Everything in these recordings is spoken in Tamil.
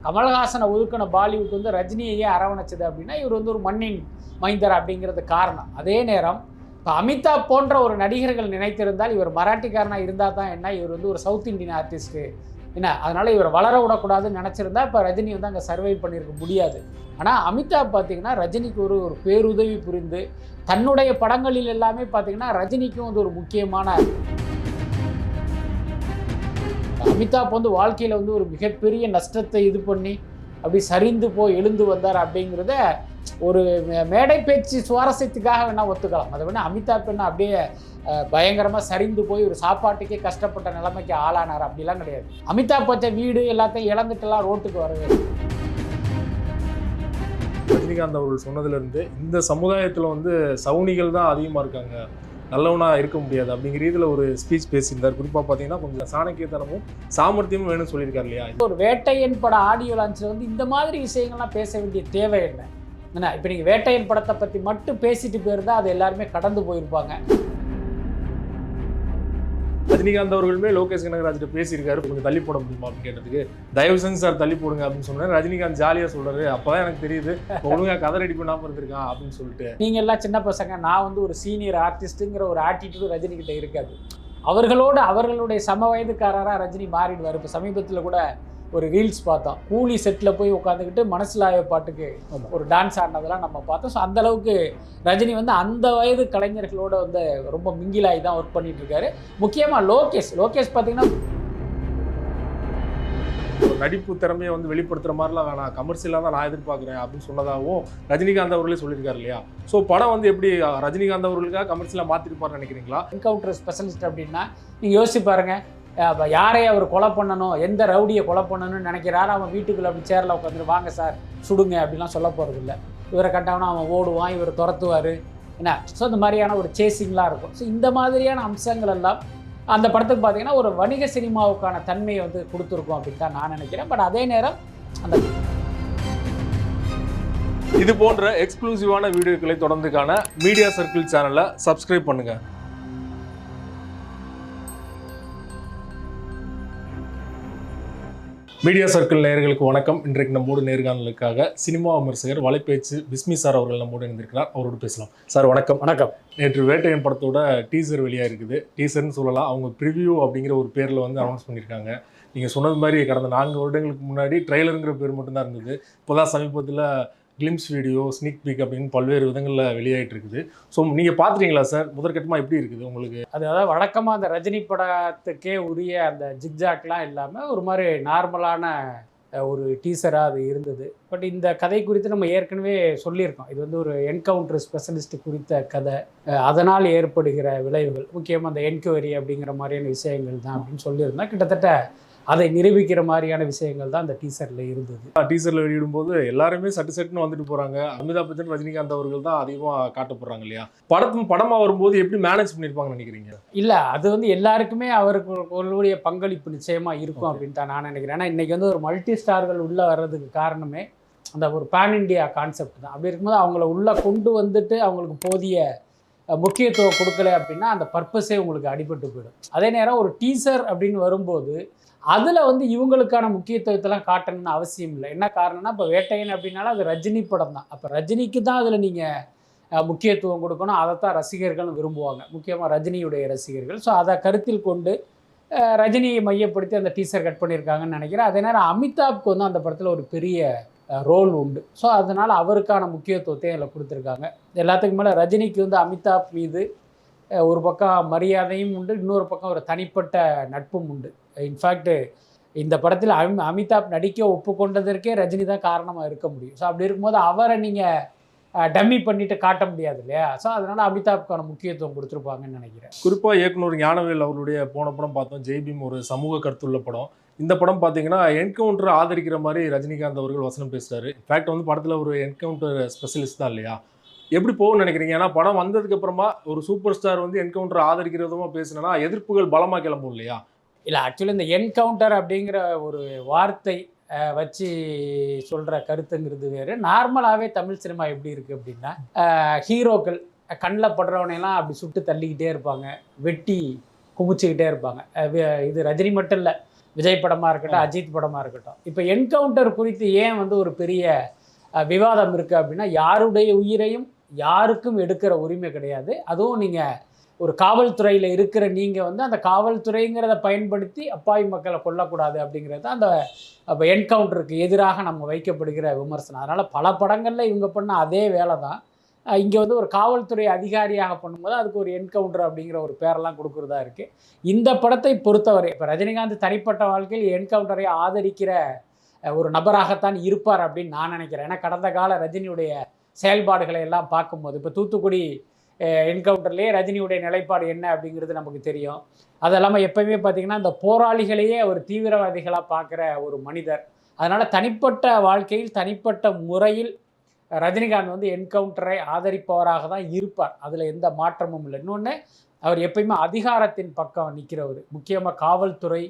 கமல்ஹாசனை ஒதுக்கின பாலிவுட் வந்து ரஜினியையே அரவணைச்சது அப்படின்னா இவர் வந்து ஒரு மண்ணின் மைந்தர் அப்படிங்கிறது காரணம். அதே நேரம் இப்போ அமிதாப் போன்ற ஒரு நடிகர்கள் நினைத்திருந்தால் இவர் மராட்டிக்காரனாக இருந்தால் தான் என்ன, இவர் வந்து ஒரு சவுத் இந்தியன் ஆர்டிஸ்ட்டு என்ன, அதனால் இவர் வளர விடக்கூடாதுன்னு நினச்சிருந்தா இப்போ ரஜினி வந்து அங்கே சர்வை பண்ணியிருக்க முடியாது. ஆனால் அமிதாப் பார்த்திங்கன்னா ரஜினிக்கு ஒரு பேருதவி புரிந்து தன்னுடைய படங்களில் எல்லாமே பார்த்திங்கன்னா ரஜினிக்கும் வந்து ஒரு முக்கியமான அமிதாப் வந்து வாழ்க்கையில் வந்து ஒரு மிகப்பெரிய நஷ்டத்தை இது பண்ணி அப்படி சரிந்து போய் எழுந்து வந்தார் அப்படிங்கிறத ஒரு மேடை பேச்சு சுவாரஸ்யத்துக்காக வேணால் ஒத்துக்கலாம். அதை வேணால் அமிதாப் என்ன அப்படியே பயங்கரமாக சரிந்து போய் ஒரு சாப்பாட்டுக்கே கஷ்டப்பட்ட நிலைமைக்கு ஆளானார் அப்படிலாம் கிடையாது. அமிதாப் வச்ச வீடு எல்லாத்தையும் இழந்துட்டுலாம் ரோட்டுக்கு வரவே. ரஜினிகாந்த் அவர்கள் சொன்னதுலேருந்து இந்த சமுதாயத்தில் வந்து சவுனிகள் தான் அதிகமாக இருக்காங்க, நல்லவனாக இருக்க முடியாது அப்படிங்கிற இதில் ஒரு ஸ்பீச் பேசியிருந்தார். குறிப்பாக பார்த்தீங்கன்னா கொஞ்சம் சாணக்கியத்தனமும் சாமர்த்தியமும் வேணும்னு சொல்லியிருக்காரு இல்லையா? ஒரு வேட்டையன் பட ஆடியோ லான்ச்சில் வந்து இந்த மாதிரி விஷயங்கள்லாம் பேச வேண்டிய தேவை என்ன? ஏன்னா இப்போ நீங்கள் வேட்டையன் படத்தை பற்றி மட்டும் பேசிட்டு போயிருந்தால் அது எல்லாருமே கடந்து போயிருப்பாங்க. ரஜினிகாந்த் அவர்களுமே லோகேஷ் கனகராஜ்கிட்ட பேசியிருக்காரு, கொஞ்சம் தள்ளி போட முடியுமா அப்படின்னு கேட்டதுக்கு தயவு செஞ்சு சார் தள்ளி போடுங்க அப்படின்னு சொன்னார். ரஜினிகாந்த் ஜாலியாக சொல்கிறாரு, அப்போ தான் எனக்கு தெரியுது ஒழுங்காக கதை ரெடி பண்ணாமல் இருந்திருக்கான் அப்படின்னு சொல்லிட்டு. நீங்கள் எல்லாம் சின்ன பசங்க, நான் வந்து ஒரு சீனியர் ஆர்டிஸ்ட்டுங்கிற ஒரு ஆட்டிடியூடு ரஜினிகிட்ட இருக்காது. அவர்களுடைய சம வயதுக்காரராக ரஜினி மாறிடுவார். இப்போ சமீபத்தில் கூட ஒரு ரீல்ஸ் பார்த்தோம், கூலி செட்டில் போய் உட்காந்துக்கிட்டு மனசிலாய பாட்டுக்கு ஒரு டான்ஸ் ஆடினதெல்லாம் நம்ம பார்த்தோம். ஸோ அந்தளவுக்கு ரஜினி வந்து அந்த வயது கலைஞர்களோட வந்து ரொம்ப மிங்கிலாகி தான் ஒர்க் பண்ணிட்டு இருக்காரு. முக்கியமாக லோகேஷ் பார்த்தீங்கன்னா நடிப்பு திறமையை வந்து வெளிப்படுத்துகிற மாதிரிலாம் வேணாம், கமர்ஷியலாக தான் நான் எதிர்பார்க்குறேன் அப்படின்னு சொன்னதாகவும் ரஜினிகாந்த் அவர்களே சொல்லியிருக்காரு இல்லையா? ஸோ படம் வந்து எப்படி ரஜினிகாந்த் அவர்களுக்காக கமர்ஷியலாக மாற்றிருப்பாருன்னு நினைக்கிறீங்களா? என்கவுண்டர் ஸ்பெஷலிஸ்ட் அப்படின்னா நீங்கள் யோசிச்சு பாருங்கள், யாரை அவர் கொலை பண்ணணும், எந்த ரவுடியை கொலை பண்ணணும்னு நினைக்கிறாரு, அவன் வீட்டுக்குள்ளே அப்படி சேரில் உட்காந்துட்டு வாங்க சார் சுடுங்க அப்படிலாம் சொல்ல போகிறது இல்லை. இவரை கண்டவனா அவன் ஓடுவான், இவர் துரத்துவார் என்ன. ஸோ இந்த மாதிரியான ஒரு சேசிங்லாம் இருக்கும். ஸோ இந்த மாதிரியான அம்சங்கள் எல்லாம் அந்த படத்துக்கு பார்த்தீங்கன்னா ஒரு வணிக சினிமாவுக்கான தன்மையை வந்து கொடுத்துருக்கோம் அப்படின்னு தான் நான் நினைக்கிறேன். பட் அதே நேரம் அந்த இது போன்ற எக்ஸ்க்ளூசிவான வீடியோக்களை தொடர்ந்துக்கான மீடியா சர்க்கிள் சேனலை சப்ஸ்கிரைப் பண்ணுங்கள். மீடியா சர்க்கிள் நேயர்களுக்கு வணக்கம். இன்றைக்கு நம்மோடு நேர்காணலுக்காக சினிமா விமர்சகர் வலைப்பேச்சு பிஸ்மி சார் அவர்கள் நம்மோடு இணைந்திருக்கிறார். அவரோடு பேசலாம். சார் வணக்கம். வணக்கம். நேற்று வேட்டையன் படத்தோட டீசர் வெளியாக இருக்குது. டீசர்னு சொல்லலாம், அவங்க ப்ரிவியூ அப்படிங்கிற ஒரு பேரில் வந்து அனௌன்ஸ் பண்ணியிருக்காங்க. நீங்கள் சொன்னது மாதிரி கடந்த 4 வருடங்களுக்கு முன்னாடி ட்ரெய்லருங்கிற பேர் மட்டும்தான் இருந்தது. இப்போ தான் சமீபத்தில் கிளிம்ஸ் வீடியோ, ஸ்னிக் பீக் அப்படின்னு பல்வேறு விதங்களில் வெளியாகிட்டு இருக்குது. ஸோ நீங்கள் பார்த்துட்டீங்களா சார்? முதற்கட்டமாக எப்படி இருக்குது உங்களுக்கு? அதாவது வழக்கமாக அந்த ரஜினி படத்துக்கே உரிய அந்த ஜிக்ஜாக்லாம் இல்லாமல் ஒரு மாதிரி நார்மலான ஒரு டீசராக அது இருந்தது. பட் இந்த கதை குறித்து நம்ம ஏற்கனவே சொல்லியிருக்கோம். இது வந்து ஒரு என்கவுண்டர் ஸ்பெஷலிஸ்ட் குறித்த கதை, அதனால் ஏற்படுகிற விளைவுகள், முக்கியமாக அந்த என்கொயரி அப்படிங்கிற மாதிரியான விஷயங்கள் தான் அப்படின்னு சொல்லியிருந்தோம். கிட்டத்தட்ட அதை நிரூபிக்கிற மாதிரியான விஷயங்கள் தான் அந்த டீசரில் இருந்தது. டீசரில் வெளியிடும்போது எல்லாருமே சட்டுன்னு வந்துட்டு போகிறாங்க. அமிதாப் பச்சன், ரஜினிகாந்த் அவர்கள் தான் அதிகமாக காட்டப்படுறாங்க இல்லையா? படமாக வரும்போது எப்படி மேனேஜ் பண்ணியிருப்பாங்கன்னு நினைக்கிறீங்க? இல்லை, அது வந்து எல்லாருக்குமே அவர்களுடைய பங்களிப்பு நிச்சயமாக இருக்கும் அப்படின்னு தான் நான் நினைக்கிறேன். ஏன்னா இன்றைக்கி வந்து ஒரு மல்டி ஸ்டார்கள் உள்ளே வர்றதுக்கு காரணமே அந்த ஒரு பேன் இண்டியா கான்செப்ட் தான். அப்படி இருக்கும்போது அவங்கள உள்ளே கொண்டு வந்துட்டு அவங்களுக்கு போதிய முக்கியத்துவம் கொடுக்கல அப்படின்னா அந்த பர்பஸே உங்களுக்கு அடிபட்டு போயிடும். அதே நேரம் ஒரு டீசர் அப்படின்னு வரும்போது அதில் வந்து இவங்களுக்கான முக்கியத்துவத்தெல்லாம் காட்டணும்னு அவசியம் இல்லை. என்ன காரணம்னா இப்போ வேட்டையன் அப்படின்னாலும் அது ரஜினி படம் தான். அப்போ ரஜினிக்கு தான் அதில் நீங்கள் முக்கியத்துவம் கொடுக்கணும். அதைத்தான் ரசிகர்களும் விரும்புவாங்க, முக்கியமாக ரஜினியுடைய ரசிகர்கள். ஸோ அதை கருத்தில் கொண்டு ரஜினியை மையப்படுத்தி அந்த டீசர் கட் பண்ணியிருக்காங்கன்னு நினைக்கிறேன். அதே நேரம் அமிதாப்க்கு வந்து அந்த படத்தில் ஒரு பெரிய ரோல் உண்டு. ஸோ அதனால் அவருக்கான முக்கியத்துவத்தையும் அதில் கொடுத்துருக்காங்க. எல்லாத்துக்கும் மேலே ரஜினிக்கு வந்து அமிதாப் மீது ஒரு பக்கம் மரியாதையும் உண்டு, இன்னொரு பக்கம் ஒரு தனிப்பட்ட நட்பும் உண்டு. இன்ஃபேக்ட் இந்த படத்தில் அமிதாப் நடிக்க ஒப்புக்கொண்டதற்கே ரஜினி தான் காரணமாக இருக்க முடியும். ஸோ அப்படி இருக்கும்போது அவரை நீங்கள் டம்மி பண்ணிட்டு காட்ட முடியாது இல்லையா? ஸோ அதனால் அமிதாப்க்கான முக்கியத்துவம் கொடுத்துருப்பாங்கன்னு நினைக்கிறேன். குறிப்பாக இயக்குனர் ஞானவேல் அவருடைய போன படம் பார்த்தோம், ஜெய்பீம், ஒரு சமூக கருத்துள்ள படம். இந்த படம் பார்த்தீங்கன்னா என்கவுண்டர் ஆதரிக்கிற மாதிரி ரஜினிகாந்த் அவர்கள் வசனம் பேசுகிறாரு. இன்ஃபேக்ட் வந்து படத்தில் ஒரு என்கவுண்டர் ஸ்பெஷலிஸ்ட் தான் இல்லையா? எப்படி போகும்னு நினைக்கிறீங்க? ஏன்னா படம் வந்ததுக்கு அப்புறமா ஒரு சூப்பர் ஸ்டார் வந்து என்கவுண்டர் ஆதரிக்கிறதுமா பேசுனா எதிர்ப்புகள் பலமாக கிளம்பும் இல்லையா? இல்லை, ஆக்சுவலி இந்த என்கவுண்டர் அப்படிங்கிற ஒரு வார்த்தை வச்சு சொல்கிற கருத்துங்கிறது வேறு. நார்மலாகவே தமிழ் சினிமா எப்படி இருக்குது அப்படின்னா, ஹீரோக்கள் கண்ணில் படுறவனையெல்லாம் அப்படி சுட்டு தள்ளிக்கிட்டே இருப்பாங்க, வெட்டி குமிச்சிக்கிட்டே இருப்பாங்க. இது ரஜினி மட்டும் இல்லை, விஜய் படமாக இருக்கட்டும், அஜித் படமாக இருக்கட்டும். இப்போ என்கவுண்டர் குறித்து ஏன் வந்து ஒரு பெரிய விவாதம் இருக்குது அப்படின்னா, யாருடைய உயிரையும் யாருக்கும் எடுக்கிற உரிமை கிடையாது. அதுவும் நீங்கள் ஒரு காவல்துறையில் இருக்கிற நீங்கள் வந்து அந்த காவல்துறைங்கிறத பயன்படுத்தி அப்பாவி மக்களை கொல்லக்கூடாது அப்படிங்கிறது தான் அந்த அப்போ என்கவுண்டருக்கு எதிராக நம்ம வைக்கப்படுகிற விமர்சனம். அதனால் பல படங்களில் இவங்க பண்ண அதே வேலை தான் இங்கே வந்து ஒரு காவல்துறை அதிகாரியாக பண்ணும்போது அதுக்கு ஒரு என்கவுண்டர் அப்படிங்கிற ஒரு பேரெல்லாம் கொடுக்குறதா இருக்குது. இந்த படத்தை பொறுத்தவரை இப்போ ரஜினிகாந்த் தனிப்பட்ட வாழ்க்கையில் என்கவுண்டரை ஆதரிக்கிற ஒரு நபராகத்தான் இருப்பார் அப்படின்னு நான் நினைக்கிறேன். ஏன்னா கடந்த கால ரஜினியுடைய செயல்பாடுகளை எல்லாம் பார்க்கும்போது இப்போ தூத்துக்குடி என்கவுண்டர்லேயே ரஜினியுடைய நிலைப்பாடு என்ன அப்படிங்கிறது நமக்கு தெரியும். அது இல்லாமல் எப்போயுமே பார்த்திங்கன்னா இந்த போராளிகளையே ஒரு தீவிரவாதிகளாக பார்க்குற ஒரு மனிதர். அதனால் தனிப்பட்ட வாழ்க்கையில் தனிப்பட்ட முறையில் ரஜினிகாந்த் வந்து என்கவுண்டரை ஆதரிப்பவராக தான் இருப்பார். அதில் எந்த மாற்றமும் இல்லை. இன்னொன்று, அவர் எப்பயுமே அதிகாரத்தின் பக்கம் நிற்கிறவர். முக்கியமாக காவல்துறை,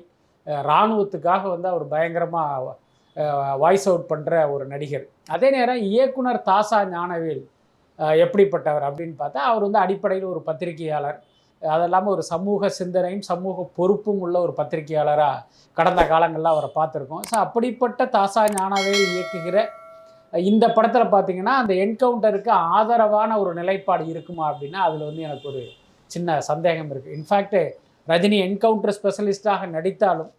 இராணுவத்துக்காக வந்து அவர் பயங்கரமாக வாய்ஸ் அவுட் பண்ணுற ஒரு நடிகர். அதே நேரம் இயக்குனர் தாசா ஞானவேல் எப்படிப்பட்டவர் அப்படின்னு பார்த்தா, அவர் வந்து அடிப்படையில் ஒரு பத்திரிகையாளர். அதெல்லாமல் ஒரு சமூக சிந்தனையும் சமூக பொறுப்பும் உள்ள ஒரு பத்திரிகையாளராக கடந்த காலங்களில் அவரை பார்த்துருக்கோம். ஸோ அப்படிப்பட்ட தாசா ஞானவேல் இயக்குகிற இந்த படத்தில் பார்த்தீங்கன்னா அந்த என்கவுண்டருக்கு ஆதரவான ஒரு நிலைப்பாடு இருக்குமா அப்படின்னா அதில் வந்து எனக்கு ஒரு சின்ன சந்தேகம் இருக்குது. இன்ஃபேக்ட் ரஜினி என்கவுண்டர் ஸ்பெஷலிஸ்டாக நடித்தாலும்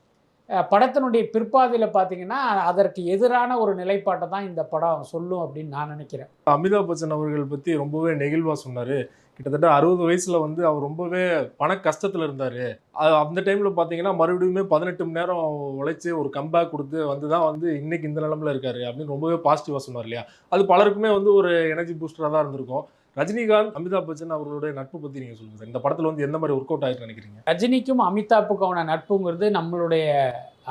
படத்தினுடைய பிற்பாதையில் பார்த்தீங்கன்னா அதற்கு எதிரான ஒரு நிலைப்பாட்டை தான் இந்த படம் சொல்லும் அப்படின்னு நான் நினைக்கிறேன். அமிதாப் பச்சன் அவர்கள் பற்றி ரொம்பவே நெகிழ்வாக சொன்னார். கிட்டத்தட்ட 60 வயசில் வந்து அவர் ரொம்பவே பண கஷ்டத்தில் இருந்தார். அந்த டைமில் பார்த்தீங்கன்னா மறுபடியுமே 18 மணி நேரம் உழைச்சி ஒரு கம்பேக் கொடுத்து வந்து தான் வந்து இன்னைக்கு இந்த நிலமில் இருக்காரு அப்படின்னு ரொம்பவே பாசிட்டிவாக சொன்னார் இல்லையா? அது பலருக்குமே வந்து ஒரு எனர்ஜி பூஸ்டராக தான் இருந்திருக்கும். ரஜினிகாந்த் அமிதாப் பச்சன் அவர்களுடைய நட்பு பற்றி நீங்கள் சொல்லுங்கள் சார். இந்த படத்தில் வந்து எந்த மாதிரி ஒர்க் அவுட் ஆகிட்டு நினைக்கிறீங்க? ரஜினிக்கும் அமிதாப்புக்கான நட்புங்கிறது நம்மளுடைய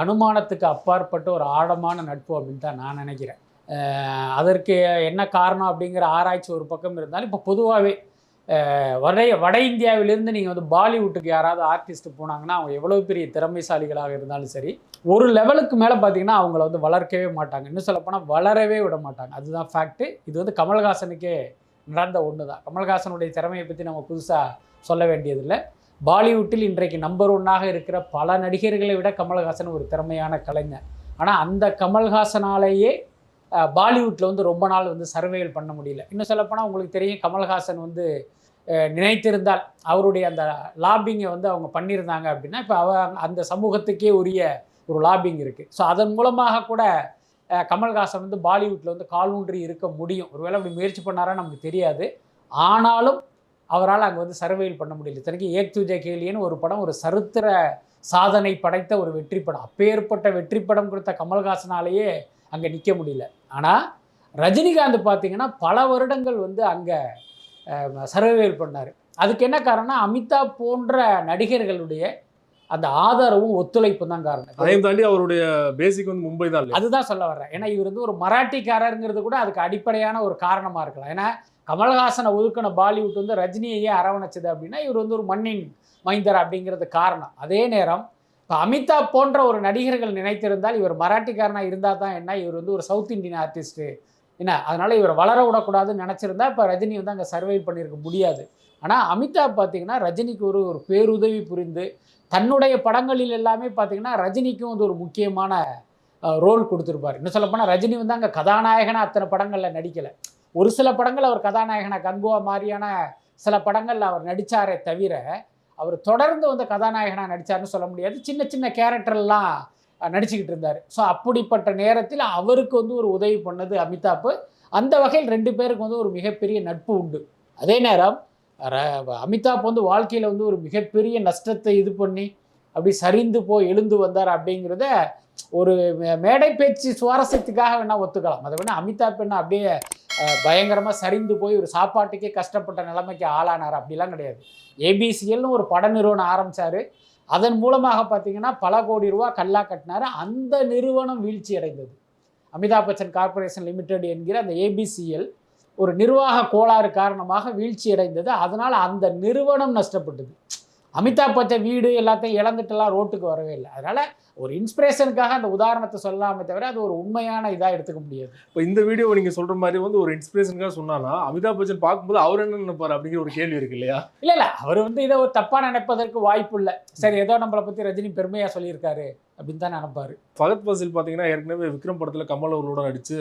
அனுமானத்துக்கு அப்பாற்பட்ட ஒரு ஆழமான நட்பு அப்படின்னு தான் நான் நினைக்கிறேன். அதற்கு என்ன காரணம் அப்படிங்கிற ஆராய்ச்சி ஒரு பக்கம் இருந்தாலும் இப்போ பொதுவாகவே வட இந்தியாவிலிருந்து நீங்கள் வந்து பாலிவுட்டுக்கு யாராவது ஆர்டிஸ்ட் போனாங்கன்னா அவங்க எவ்வளோ பெரிய திறமைசாலிகளாக இருந்தாலும் சரி, ஒரு லெவலுக்கு மேலே பார்த்தீங்கன்னா அவங்கள வந்து வளர்க்கவே மாட்டாங்க. இன்னும் சொல்லப்போனால் வளரவே விட மாட்டாங்க. அதுதான் ஃபேக்ட்டு. இது வந்து கமல்ஹாசனுக்கே நடந்த ஒன்று தான். கமல்ஹாசனுடைய திறமையை பற்றி நம்ம புதுசாக சொல்ல வேண்டியதில்லை. பாலிவுட்டில் இன்றைக்கு நம்பர் 1ஆக இருக்கிற பல நடிகர்களை விட கமல்ஹாசன் ஒரு திறமையான கலைஞர். ஆனால் அந்த கமல்ஹாசனாலேயே பாலிவுட்டில் வந்து ரொம்ப நாள் வந்து சர்வேல் பண்ண முடியல. இன்னும் சொல்லப்போனால் உங்களுக்கு தெரியும், கமல்ஹாசன் வந்து நினைத்திருந்தால் அவருடைய அந்த லாபிங்கை வந்து அவங்க பண்ணியிருந்தாங்க அப்படின்னா இப்போ அந்த சமூகத்துக்கே உரிய ஒரு லாபிங் இருக்குது. ஸோ அதன் மூலமாக கூட கமல்ஹாசன் வந்து பாலிவுட்டில் வந்து காலூன்றி இருக்க முடியும். ஒருவேளை அப்படி முயற்சி பண்ணாரா நமக்கு தெரியாது. ஆனாலும் அவரால் அங்கே வந்து சர்வேல் பண்ண முடியல. இத்தனைக்கு ஏக் துஜே கேலியன்னு ஒரு படம் ஒரு சரித்திர சாதனை படைத்த ஒரு வெற்றி படம். அப்பேற்பட்ட வெற்றி படம் கொடுத்த கமல்ஹாசனாலேயே அங்கே நிற்க முடியல. ஆனால் ரஜினிகாந்த் பார்த்தீங்கன்னா பல வருடங்கள் வந்து அங்கே சர்வேல் பண்ணார். அதுக்கு என்ன காரணம்? அமிதாப் போன்ற நடிகர்களுடைய அந்த ஆதரவும் ஒத்துழைப்பு தான் காரணம். அதையும் தாண்டி அவருடைய பேசிக் வந்து மும்பை தான். அதுதான் சொல்ல வர்றேன். ஏன்னா இவர் வந்து ஒரு மராட்டிக்காரருங்கிறது கூட அதுக்கு அடிப்படையான ஒரு காரணமாக இருக்கலாம். ஏன்னா கமல்ஹாசனை ஒதுக்கின பாலிவுட் வந்து ரஜினியையே அரவணைச்சது அப்படின்னா இவர் வந்து ஒரு மண்ணின் மைந்தர் அப்படிங்கிறது காரணம். அதே நேரம் இப்போ அமிதாப் போன்ற ஒரு நடிகர்கள் நினைத்திருந்தால் இவர் மராட்டிக்காரனாக இருந்தால் தான் என்ன, இவர் வந்து ஒரு சவுத் இந்தியன் ஆர்டிஸ்ட்டு என்ன, அதனால் இவர் வளர விடக்கூடாதுன்னு நினச்சிருந்தா இப்போ ரஜினி வந்து அங்கே சர்வை பண்ணியிருக்க முடியாது. ஆனால் அமிதாப் பார்த்திங்கன்னா ரஜினிக்கு ஒரு பேருதவி புரிந்து தன்னுடைய படங்களில் எல்லாமே பார்த்திங்கன்னா ரஜினிக்கும் வந்து ஒரு முக்கியமான ரோல் கொடுத்துருப்பார். இன்னும் சொல்லப்போனால் ரஜினி வந்து அங்கே கதாநாயகனாக அத்தனை படங்களில் நடிக்கலை. ஒரு சில படங்கள் அவர் கதாநாயகனாக கங்குவா மாதிரியான சில படங்களில் அவர் நடித்தாரே தவிர அவர் தொடர்ந்து வந்து கதாநாயகனாக நடித்தார்னு சொல்ல முடியாது. சின்ன சின்ன கேரக்டர்லாம் நடிச்சுக்கிட்டு இருந்தார். ஸோ அப்படிப்பட்ட நேரத்தில் அவருக்கு வந்து ஒரு உதவி பண்ணது அமிதாப். அந்த வகையில் 2 பேருக்கு வந்து ஒரு மிகப்பெரிய நட்பு உண்டு. அதே நேரம் அமிதாப் வந்து வாழ்க்கையில் வந்து ஒரு மிகப்பெரிய நஷ்டத்தை இது பண்ணி அப்படி சரிந்து போய் எழுந்து வந்தார் அப்படிங்கிறத ஒரு மேடை பேச்சு சுவாரஸ்யத்துக்காக வேணால் ஒத்துக்கலாம். அதை வேணால் அமிதாப் என்ன அப்படியே பயங்கரமாக சரிந்து போய் ஒரு சாப்பாட்டுக்கே கஷ்டப்பட்ட நிலைமைக்கு ஆளானார் அப்படிலாம் கிடையாது. ஏபிசிஎல்னு ஒரு பட நிறுவனம் ஆரம்பித்தார். அதன் மூலமாக பார்த்திங்கன்னா பல கோடி ரூபா கல்லா கட்டினார். அந்த நிறுவனம் வீழ்ச்சி அடைந்தது. அமிதாப் பச்சன் கார்பரேஷன் லிமிடெட் என்கிற அந்த ஏபிசிஎல் ஒரு நிர்வாக கோளாறு காரணமாக வீழ்ச்சி அடைந்தது. அதனால் அந்த நிறுவனம் நஷ்டப்பட்டது. அமிதாப் பச்சன் வீடு எல்லாத்தையும் இழந்துட்டுலாம் ரோட்டுக்கு வரவே இல்லை. அதனால் ஒரு இன்ஸ்பிரேஷனுக்காக அந்த உதாரணத்தை சொல்லாமே தவிர அது ஒரு உண்மையான இதாக எடுத்துக்க முடியாது. இப்போ இந்த வீடியோ நீங்கள் சொல்கிற மாதிரி வந்து ஒரு இன்ஸ்பிரேஷனுக்காக சொன்னானா அமிதாப் பச்சன் பார்க்கும்போது அவர் என்ன நினைப்பார் அப்படிங்கிற ஒரு கேள்வி இருக்கு இல்லையா? இல்லை அவர் வந்து இதை ஒரு தப்பாக நினைப்பதற்கு வாய்ப்பு இல்லை. சரி, ஏதோ நம்மளை பற்றி ரஜினி பெருமையாக சொல்லியிருக்காரு அப்படின்னு தான் நினைப்பாரு. ஃபகத் ஃபாசில் பார்த்தீங்கன்னா ஏற்கனவே விக்ரம் படத்தில் கமல் அவர்களோட நடிச்சு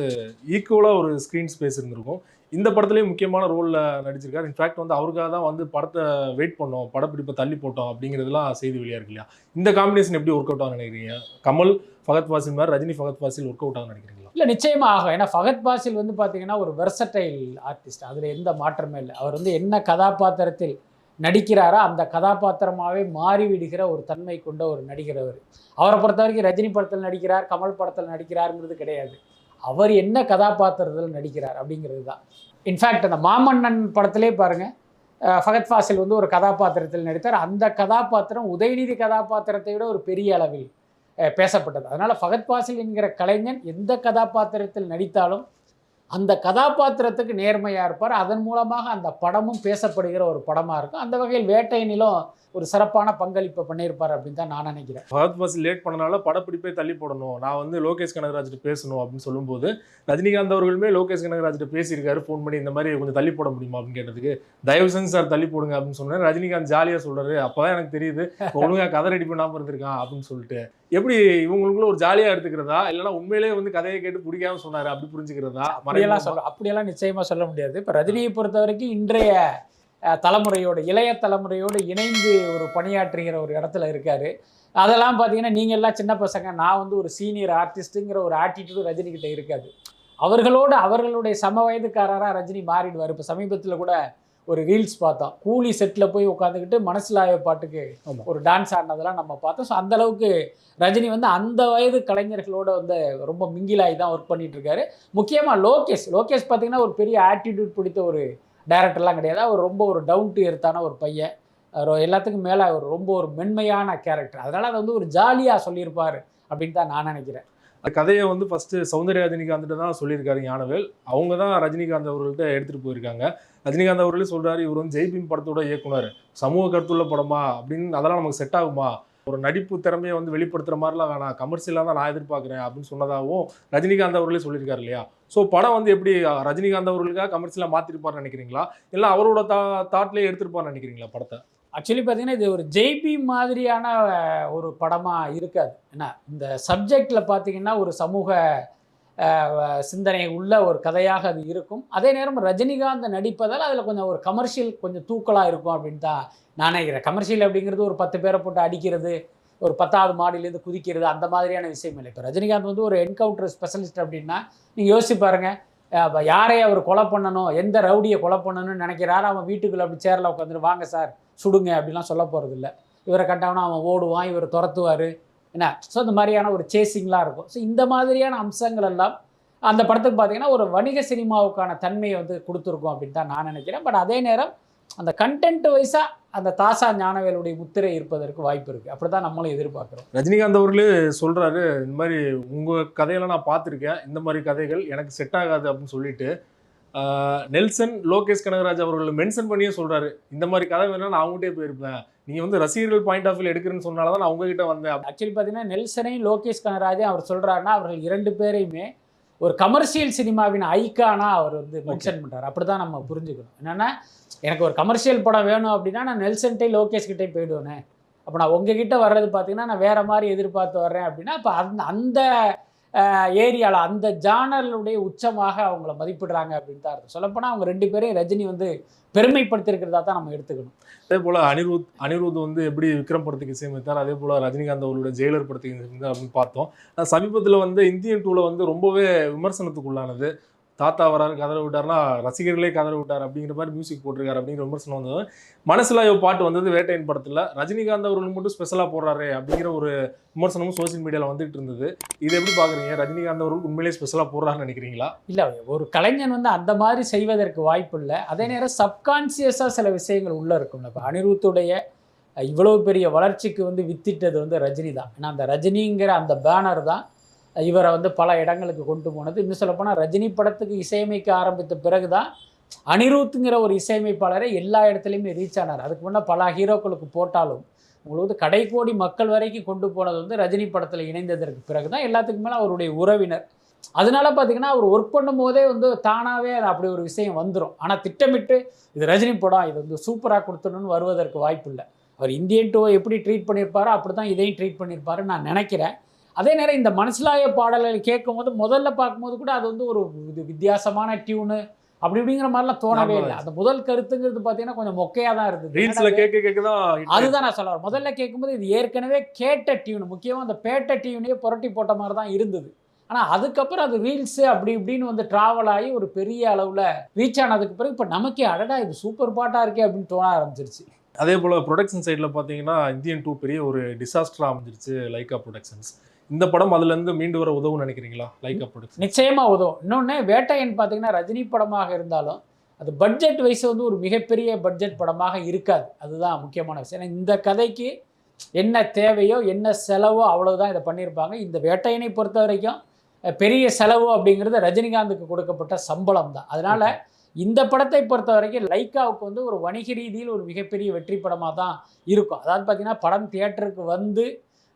ஈக்குவலாக ஒரு ஸ்க்ரீன் ஸ்பேஸ் இருந்திருக்கும். இந்த படத்துலேயும் முக்கியமான ரோலில் நடிச்சிருக்காரு. இன்ஃபேக்ட் வந்து அவருக்காக தான் வந்து படத்தை வெயிட் பண்ணோம், படப்பிடிப்பை தள்ளி போட்டோம் அப்படிங்கிறதுலாம் செய்தி வெளியாக இருக்கு இல்லையா? இந்த காம்பினேஷன் எப்படி ஒர்க் அவுட் ஆகும் நினைக்கிறீங்க? கமல் ஃபகத் ஃபாசில் மாதிரி ரஜினி ஃபகத் ஃபாசில் ஒர்க் அவுட் ஆகும் நினைக்கிறீங்களா? இல்லை, நிச்சயமாக ஆகும். ஏன்னா ஃபகத் ஃபாசில் வந்து பார்த்தீங்கன்னா ஒரு வெர்சடைல் ஆர்டிஸ்ட், அதில் எந்த மாற்றமே இல்லை. அவர் வந்து என்ன கதாபாத்திரத்தில் நடிக்கிறாரோ அந்த கதாபாத்திரமாகவே மாறிவிடுகிற ஒரு தன்மை கொண்ட ஒரு நடிகர் அவர். அவரை பொறுத்த வரைக்கும் ரஜினி படத்தில் நடிக்கிறார், கமல் படத்தில் நடிக்கிறாருங்கிறது கிடையாது. அவர் என்ன கதாபாத்திரத்தில் நடிக்கிறார் அப்படிங்கிறது தான். இன்ஃபேக்ட் அந்த மாமன்னன் படத்திலே பாருங்கள், ஃபகத் ஃபாசில் வந்து ஒரு கதாபாத்திரத்தில் நடித்தார். அந்த கதாபாத்திரம் உதயநிதி கதாபாத்திரத்தை விட ஒரு பெரிய அளவில் பேசப்பட்டது. அதனால் ஃபகத் ஃபாசில் என்கிற கலைஞன் எந்த கதாபாத்திரத்தில் நடித்தாலும் அந்த கதாபாத்திரத்துக்கு நேர்மையாக இருப்பார். அதன் மூலமாக அந்த படமும் பேசப்படுகிற ஒரு படமாக இருக்கும். அந்த வகையில் வேட்டையனிலும் ஒரு சிறப்பான பங்களிப்பை பண்ணியிருப்பார் அப்படின்னு தான் நான் நினைக்கிறேன். ஃபகத் ஃபாசில் லேட் பண்ணனால படப்பிடிப்பே தள்ளி போடணும், நான் வந்து லோகேஷ் கனகராஜ்கிட்ட பேசணும் அப்படின்னு சொல்லும்போது ரஜினிகாந்த் அவர்களுமே லோகேஷ் கனகராஜ்கிட்ட பேசியிருக்காரு ஃபோன் பண்ணி, இந்த மாதிரி கொஞ்சம் தள்ளி போட முடியுமா அப்படின்னு கேட்டதுக்கு, தயவு செஞ்சு சார் தள்ளி போடுங்க அப்படின்னு சொன்னேன். ரஜினிகாந்த் ஜாலியாக சொல்கிறாரு, அப்போ தான் எனக்கு தெரியுது ஒழுங்காக கதை ரெடி பண்ணாமல் இருந்திருக்கான் அப்படின்னு சொல்லிட்டு. எப்படி இவங்களுக்குள்ள ஒரு ஜாலியாக எடுத்துக்கிறதா, இல்லைனா உண்மையிலேயே வந்து கதையை கேட்டு பிடிக்காம சொன்னார் அப்படி புரிஞ்சுக்கிறதா? அப்படியெல்லாம் நிச்சயமாக சொல்ல முடியாது. இப்போ ரஜினியை பொறுத்த வரைக்கும் இன்றைய தலைமுறையோடு, இளைய தலைமுறையோடு இணைந்து ஒரு பணியாற்றுகிற ஒரு இடத்துல இருக்கார். அதெல்லாம் பார்த்தீங்கன்னா நீங்கள் எல்லாம் சின்ன பசங்க, நான் வந்து ஒரு சீனியர் ஆர்டிஸ்ட்டுங்கிற ஒரு ஆட்டிடியூடு ரஜினிகிட்ட இருக்காது. அவர்களுடைய சம வயதுக்காரராக ரஜினி மாறிடுவார். இப்போ சமீபத்தில் கூட ஒரு ரீல்ஸ் பார்த்தோம், கூலி செட்டில் போய் உட்காந்துக்கிட்டு மனசிலாய பாட்டுக்கு ஒரு டான்ஸ் ஆடினதெல்லாம் நம்ம பார்த்தோம். ஸோ அந்தளவுக்கு ரஜினி வந்து அந்த வயது கலைஞர்களோட வந்து ரொம்ப மிங்கிலாகி தான் ஒர்க் பண்ணிகிட்ருக்காரு. முக்கியமாக லோகேஷ் பார்த்திங்கன்னா ஒரு பெரிய ஆட்டிடியூட் பிடித்த ஒரு டைரக்டர்லாம் கிடையாது. அவர் ரொம்ப ஒரு டவுன் டு எர்த்தான ஒரு பையன். எல்லாத்துக்கும் மேலே அவர் ரொம்ப ஒரு மென்மையான கேரக்டர். அதனால் அதை வந்து ஒரு ஜாலியாக சொல்லியிருப்பார் அப்படின்னு தான் நான் நினைக்கிறேன். அந்த கதையை வந்து ஃபஸ்ட்டு சௌந்தர்யா ரஜினிகாந்த் தான் சொல்லியிருக்காரு ஞானவேல். அவங்க தான் ரஜினிகாந்த் அவர்கள்ட்ட எடுத்துகிட்டு போயிருக்காங்க. ரஜினிகாந்த் அவர்களே சொல்கிறாரு, இவர் வந்து ஜெய்பீம் படத்தோட இயக்குனர், சமூக கருத்துள்ள படமா அப்படின்னு, அதெல்லாம் நமக்கு செட் ஆகுமா, ஒரு நடிப்பு திறமையை வந்து வெளிப்படுத்துகிற மாதிரிலாம் வேணாம், கமர்ஷியலாக தான் நான் எதிர்பார்க்குறேன் அப்படின்னு சொன்னதாகவும் ரஜினிகாந்த் அவர்களே சொல்லியிருக்காரு இல்லையா? ஸோ படம் வந்து எப்படி ரஜினிகாந்த் அவர்களுக்காக கமர்ஷியலாக மாற்றிருப்பார்னு நினைக்கிறீங்களா, இல்லை அவரோட தாட்லேயே எடுத்துருப்பார்னு நினைக்கிறீங்களா படத்தை? ஆக்சுவலி பார்த்தீங்கன்னா இது ஒரு ஜெய்பீம் மாதிரியான ஒரு படமாக இருக்காது. ஏன்னா இந்த சப்ஜெக்டில் பார்த்தீங்கன்னா ஒரு சமூக சிந்தனை உள்ள ஒரு கதையாக அது இருக்கும். அதே நேரம் ரஜினிகாந்த் நடிப்பதால் அதில் கொஞ்சம் ஒரு கமர்ஷியல் கொஞ்சம் தூக்கலாக இருக்கும் அப்படின்னு தான் நான் நினைக்கிறேன். கமர்ஷியல் அப்படிங்கிறது ஒரு 10 பேரை போட்டு அடிக்கிறது, ஒரு 10வது மாடியிலேருந்து குதிக்கிறது, அந்த மாதிரியான விஷயம் இல்லை. இப்போ ரஜினிகாந்த் வந்து ஒரு என்கவுண்டர் ஸ்பெஷலிஸ்ட் அப்படின்னா நீங்கள் யோசிச்சு பாருங்கள், யாரையை அவர் கொலை பண்ணணும், எந்த ரவுடியை கொலை பண்ணணும்னு நினைக்கிறாரோ அவன் வீட்டுக்குள்ளே அப்படி சேரில் உட்காந்துட்டு வாங்க சார் சுடுங்க அப்படிலாம் சொல்ல போகிறது இல்லை. இவரை கண்டவனா அவன் ஓடுவான், இவர் துரத்துவார் என்ன. ஸோ இந்த மாதிரியான ஒரு சேசிங்லாம் இருக்கும். ஸோ இந்த மாதிரியான அம்சங்கள் எல்லாம் அந்த படத்துக்கு பார்த்திங்கன்னா ஒரு வணிக சினிமாவுக்கான தன்மையை வந்து கொடுத்துருக்கோம் அப்படின்னு தான் நான் நினைக்கிறேன். பட் அதே நேரம் அந்த கண்டென்ட் வைஸாக அந்த தாசா ஞானவேலுடைய முத்திரை இருப்பதற்கு வாய்ப்பு இருக்குது. அப்படி தான் நம்மளும் எதிர்பார்க்குறோம். ரஜினிகாந்த் அவர்களே சொல்கிறாரு, இந்த மாதிரி உங்கள் கதையெல்லாம் நான் பார்த்துருக்கேன், இந்த மாதிரி கதைகள் எனக்கு செட் ஆகாது அப்படின்னு சொல்லிட்டு நெல்சன் லோகேஷ் கனகராஜ் அவர்கள் மென்ஷன் பண்ணியே சொல்கிறாரு, இந்த மாதிரி கதை வேணா நான் அவங்ககிட்டே போயிருப்பேன், நீங்கள் வந்து ரசிகர்கள் பாயிண்ட் ஆஃப் வியூ எடுக்கிறேன்னு சொன்னால தான் நான் உங்ககிட்ட வந்தேன். ஆக்சுவலி பார்த்தீங்கன்னா நெல்சனையும் லோகேஷ் கனகராஜையும் அவர் சொல்கிறாருன்னா அவர்கள் 2 பேரையுமே ஒரு கமர்ஷியல் சினிமாவின் ஐக்கானாக அவர் வந்து மென்ஷன் பண்ணுறாரு. அப்படி தான் நம்ம புரிஞ்சுக்கணும். என்னென்னா எனக்கு ஒரு கமர்ஷியல் படம் வேணும் அப்படின்னா நான் நெல்சன்ட்டே லோகேஷ்கிட்டே போயிடுவேனே. அப்போ நான் உங்ககிட்ட வர்றது பார்த்தீங்கன்னா நான் வேறு மாதிரி எதிர்பார்த்து வர்றேன் அப்படின்னா அப்போ அந்த ஏரியாவில் அந்த ஜானருடைய உச்சமாக அவங்கள மதிப்பிடுறாங்க அப்படின்னு தான் இருக்கும். சொல்லப்போனால் அவங்க 2 பேரையும் ரஜினி வந்து பெருமைப்படுத்திருக்கிறதா தான் நம்ம எடுத்துக்கணும். அதே போல் அனிருத் வந்து எப்படி விக்ரம் படத்துக்கு இசையமைத்தார், அதே போல் ரஜினிகாந்த் அவர்களோட ஜெயிலர் படத்துக்கு இசையமைத்தார் அப்படின்னு பார்த்தோம். சமீபத்தில் வந்து இந்தியன் 2ல் வந்து ரொம்பவே விமர்சனத்துக்குள்ளானது. தாத்தா வராரு கதற விட்டார்னா ரசிகர்களே கதற விட்டார் அப்படிங்கிற மாதிரி மியூசிக் போட்டிருக்காரு அப்படிங்கிற விமர்சனம் வந்தது. மனசுல பாட்டு வந்தது வேட்டையின் படத்தில், ரஜினிகாந்த் அவர்கள் மட்டும் ஸ்பெஷலாக போடுறாரு அப்படிங்கிற ஒரு விமர்சனமும் சோசியல் மீடியாவில் வந்துட்டு இருந்தது. இது எப்படி பார்க்குறீங்க? ரஜினிகாந்த் அவர்கள் உண்மையிலேயே ஸ்பெஷலாக போடுறாருன்னு நினைக்கிறீங்களா? இல்லை, ஒரு கலைஞன் வந்து அந்த மாதிரி செய்வதற்கு வாய்ப்பு இல்லை. அதே நேரம் சப்கான்சியஸாக சில விஷயங்கள் உள்ளே இருக்கும்ல. இப்போ அனிருத்துடைய இவ்வளோ பெரிய வளர்ச்சிக்கு வந்து வித்திட்டது வந்து ரஜினி தான். ஏன்னா அந்த ரஜினிங்கிற அந்த பேனர் தான் இவரை வந்து பல இடங்களுக்கு கொண்டு போனது. இன்னும் சொல்லப்போனால் ரஜினி படத்துக்கு இசையமைக்க ஆரம்பித்த பிறகு தான் அனிருத்துங்கிற ஒரு இசையமைப்பாளரை எல்லா இடத்துலையுமே ரீச் ஆனார். அதுக்கு முன்னே பல ஹீரோக்களுக்கு போட்டாலும் உங்களுக்கு வந்து கடைக்கோடி மக்கள் வரைக்கும் கொண்டு போனது வந்து ரஜினி படத்தில் இணைந்ததற்கு பிறகு தான். எல்லாத்துக்கு மேலே அவருடைய உறவினர். அதனால பார்த்தீங்கன்னா அவர் ஒர்க் பண்ணும் போதே வந்து தானாகவே அப்படி ஒரு விஷயம் வந்துடும். ஆனால் திட்டமிட்டு இது ரஜினி படம், இது வந்து சூப்பராக கொடுத்துடணும்னு வருவதற்கு வாய்ப்பு இல்லை. அவர் இந்தியன் 2 எப்படி ட்ரீட் பண்ணியிருப்பாரோ அப்படி தான் இதையும் ட்ரீட் பண்ணியிருப்பாருன்னு நான் நினைக்கிறேன். அதே நேரம் இந்த மனசிலாய பாடல்கள் கேட்கும்போது முதல்ல பார்க்கும்போது கூட அது வந்து ஒரு வித்தியாசமான டியூனு அப்படி இப்படிங்கிற மாதிரிலாம் தோணவே இல்லை. அந்த முதல் கருத்துங்கிறது பார்த்தீங்கன்னா கொஞ்சம் மொக்கையாக தான் இருந்தது. ரீல்ஸ்ல கேட்க தான் அதுதான் நான் சொல்ல வரேன். முதல்ல கேட்கும்போது இது ஏற்கனவே கேட்ட டியூன், முக்கியமாக அந்த பேட்ட டியூனையே புரட்டி போட்ட மாதிரி தான் இருந்தது. ஆனால் அதுக்கப்புறம் அது ரீல்ஸு அப்படி இப்படின்னு வந்து ட்ராவல் ஆகி ஒரு பெரிய அளவில் ரீச் ஆனதுக்கு பிறகு இப்போ நமக்கே அடடா இது சூப்பர் பாட்டாக இருக்கே அப்படின்னு தோண ஆரம்பிச்சிருச்சு. அதே போல் ப்ரொடக்ஷன் சைடில் பார்த்தீங்கன்னா இந்தியன் 2 பெரிய ஒரு டிசாஸ்டராக அமைஞ்சிருச்சு லைக்கா ப்ரொடக்ஷன்ஸ். இந்த படம் அதுலேருந்து மீண்டு வர உதவுன்னு நினைக்கிறீங்களா லைக்கா ப்ரொடக்ஷன்? நிச்சயமாக உதவும். இன்னொன்று வேட்டையன் பார்த்தீங்கன்னா ரஜினி படமாக இருந்தாலும் அது பட்ஜெட் வைஸ் வந்து ஒரு மிகப்பெரிய பட்ஜெட் படமாக இருக்காது. அதுதான் முக்கியமான விஷயம். ஏன்னா இந்த கதைக்கு என்ன தேவையோ என்ன செலவோ அவ்வளோதான் இதை பண்ணியிருப்பாங்க. இந்த வேட்டையனை பொறுத்த வரைக்கும் பெரிய செலவு அப்படிங்கிறது ரஜினிகாந்துக்கு கொடுக்கப்பட்ட சம்பளம் தான். அதனால் இந்த படத்தை பொறுத்த வரைக்கும் லைக்காவுக்கு வந்து ஒரு வணிக ரீதியில் ஒரு மிகப்பெரிய வெற்றி படமாக தான் இருக்கும். அதாவது பார்த்திங்கன்னா படம் தியேட்டருக்கு வந்து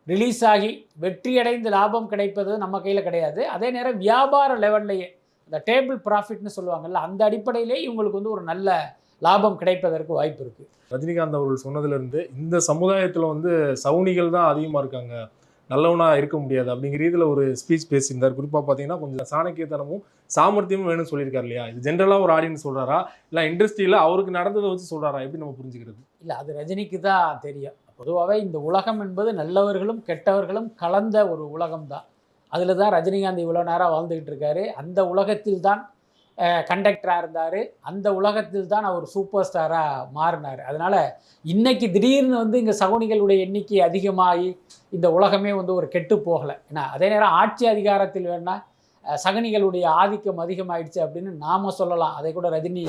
ரிலீஸ் ஆகி வெற்றியடைந்து லாபம் கிடைப்பது நம்ம கையில் கிடையாது. அதே நேரம் வியாபார லெவல்லையே இந்த டேபிள் ப்ராஃபிட்னு சொல்லுவாங்கல்ல, அந்த அடிப்படையிலே இவங்களுக்கு வந்து ஒரு நல்ல லாபம் கிடைப்பதற்கு வாய்ப்பு இருக்குது. ரஜினிகாந்த் அவர்கள் சொன்னதுலேருந்து இந்த சமுதாயத்தில் வந்து சவுனிகள் தான் அதிகமாக இருக்காங்க, நல்லவனாக இருக்க முடியாது அப்படிங்கிற இதில் ஒரு ஸ்பீச் பேசியிருந்தார். குறிப்பாக பார்த்தீங்கன்னா கொஞ்சம் சாணக்கியத்தனமும் சாமர்த்தியமும் வேணும்னு சொல்லியிருக்காரு இல்லையா? இது ஜென்ரலாக ஒரு ஆடியன்ஸ் சொல்கிறாரா இல்லை இண்டஸ்ட்ரியில் அவருக்கு நடந்ததை வச்சு சொல்கிறாரா? எப்படி நம்ம புரிஞ்சுக்கிறது? இல்லை, அது ரஜினிக்கு தான் தெரியும். பொதுவாகவே இந்த உலகம் என்பது நல்லவர்களும் கெட்டவர்களும் கலந்த ஒரு உலகம் தான். அதில் தான் ரஜினிகாந்த் இவ்வளோ நேரம் வாழ்ந்துக்கிட்டு இருக்காரு. அந்த உலகத்தில் தான் கண்டக்டராக இருந்தார். அந்த உலகத்தில் தான் அவர் சூப்பர் ஸ்டாராக மாறினார். அதனால் இன்றைக்கி திடீர்னு வந்து இங்கே சகுனிகளுடைய எண்ணிக்கை அதிகமாகி இந்த உலகமே வந்து ஒரு கெட்டு போகலை. ஏன்னா அதே நேரம் ஆட்சி அதிகாரத்தில் வேணால் சகுனிகளுடைய ஆதிக்கம் அதிகமாகிடுச்சு அப்படின்னு நாம் சொல்லலாம். அதை கூட ரஜினி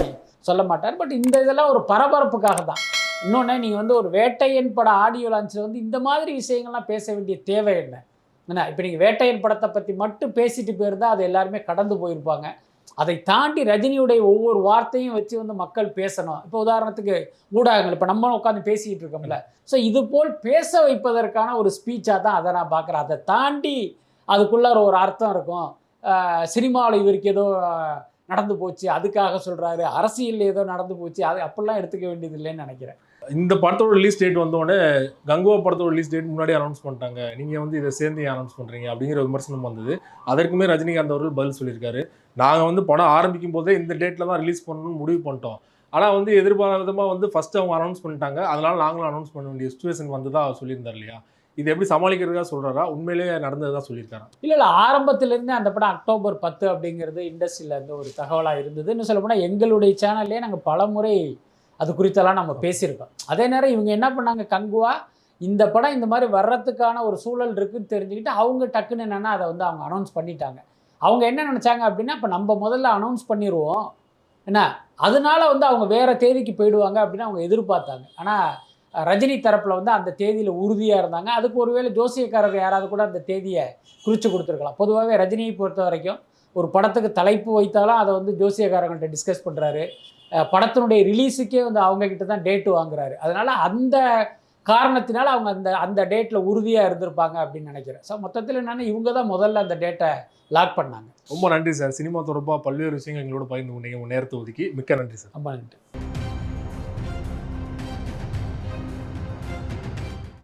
சொல்ல மாட்டார். பட் இந்த இதெல்லாம் ஒரு பரபரப்புக்காக தான். இன்னொன்று நீங்கள் வந்து ஒரு வேட்டையன் பட ஆடியோ லான்ச்சில் வந்து இந்த மாதிரி விஷயங்கள்லாம் பேச வேண்டிய தேவை என்ன? ஏன்னா இப்போ நீங்கள் வேட்டையன் படத்தை பற்றி மட்டும் பேசிட்டு போயிருந்தால் அது எல்லாருமே கடந்து போயிருப்பாங்க. அதை தாண்டி ரஜினியுடைய ஒவ்வொரு வார்த்தையும் வச்சு வந்து மக்கள் பேசணும். இப்போ உதாரணத்துக்கு ஊடகங்கள் இப்போ நம்ம உட்காந்து பேசிக்கிட்டு இருக்கோம்ல, ஸோ இது போல் பேச வைப்பதற்கான ஒரு ஸ்பீச்சாக தான் அதை நான் பார்க்குறேன். அதை தாண்டி அதுக்குள்ளே ஒரு அர்த்தம் இருக்கும். சினிமாவில் இவருக்கு ஏதோ நடந்து போச்சு அதுக்காக சொல்கிறாரு, அரசியல் ஏதோ நடந்து போச்சு அது அப்படிலாம் எடுத்துக்க வேண்டியது இல்லைன்னு நினைக்கிறேன். இந்த படத்தோட ரிலீஸ் டேட் வந்தோடனே கங்குவா படத்தோட ரிலீஸ் டேட் முன்னாடி அனௌன்ஸ் பண்ணிட்டாங்க, நீங்கள் வந்து இதை சேர்ந்து அனௌன்ஸ் பண்ணுறீங்க அப்படிங்கிற விமர்சனம் வந்தது. அதற்குமே ரஜினிகாந்த் அவர்கள் பதில் சொல்லியிருக்காரு, நாங்கள் வந்து படம் ஆரம்பிக்கும் போதே இந்த டேட்டில் தான் ரிலீஸ் பண்ணணும்னு முடிவு பண்ணிட்டோம். ஆனால் வந்து எதிர்பாராத விதமாக வந்து ஃபஸ்ட்டு அவங்க அனௌன்ஸ் பண்ணிட்டாங்க, அதனால் நாங்களும் அனௌன்ஸ் பண்ண வேண்டிய சுச்சுவேஷன் வந்து தான் அவர் சொல்லியிருந்தார் இல்லையா? இது எப்படி சமாளிக்கிறதுக்காக சொல்கிறாரா, உண்மையிலேயே நடந்தது தான் சொல்லியிருக்காரா? இல்லை, ஆரம்பத்திலேருந்தே அந்த படம் அக்டோபர் 10 அப்படிங்கிறது இண்டஸ்ட்ரியில் இருந்து ஒரு தகவலாக இருந்தது. இன்னும் சொல்ல போனால் எங்களுடைய சேனல்லே நாங்கள் பல முறை அது குறித்தெல்லாம் நம்ம பேசியிருக்கோம். அதே நேரம் இவங்க என்ன பண்ணாங்க, கங்குவா இந்த படம் இந்த மாதிரி வர்றதுக்கான ஒரு சூழல் இருக்குதுன்னு தெரிஞ்சுக்கிட்டு அவங்க டக்குன்னு என்னென்னா அதை வந்து அவங்க அனௌன்ஸ் பண்ணிட்டாங்க. அவங்க என்ன நினச்சாங்க அப்படின்னா, இப்போ நம்ம முதல்ல அனௌன்ஸ் பண்ணிடுவோம் என்ன, அதனால வந்து அவங்க வேறு தேதிக்கு போயிடுவாங்க அப்படின்னு அவங்க எதிர்பார்த்தாங்க. ஆனால் ரஜினி தரப்பில் வந்து அந்த தேதியில் உறுதியாக இருந்தாங்க. அதுக்கு ஒருவேளை ஜோசியக்காரர் யாராவது கூட அந்த தேதியை குறித்து கொடுத்துருக்கலாம். பொதுவாகவே ரஜினியை பொறுத்த வரைக்கும் ஒரு படத்துக்கு தலைப்பு வைத்தாலும் அதை வந்து ஜோசியக்காரங்கள்ட்ட டிஸ்கஸ் பண்ணுறாரு. படத்தினுடைய ரிலீஸுக்கே வந்து அவங்கக்கிட்ட தான் டேட்டு வாங்குறாரு. அதனால் அந்த காரணத்தினால அவங்க அந்த டேட்டில் உறுதியாக இருந்திருப்பாங்க அப்படின்னு நினைக்கிறேன். ஸோ மொத்தத்தில் என்னென்னா இவங்க தான் முதல்ல அந்த டேட்டை லாக் பண்ணாங்க. ரொம்ப நன்றி சார். சினிமா தொடர்பாக பல்வேறு விஷயங்கள் எங்களோட பகிர்ந்து கொண்டீங்க, நேரத்தை ஒதுக்கி மிக்க நன்றி சார். ரொம்ப நன்றி.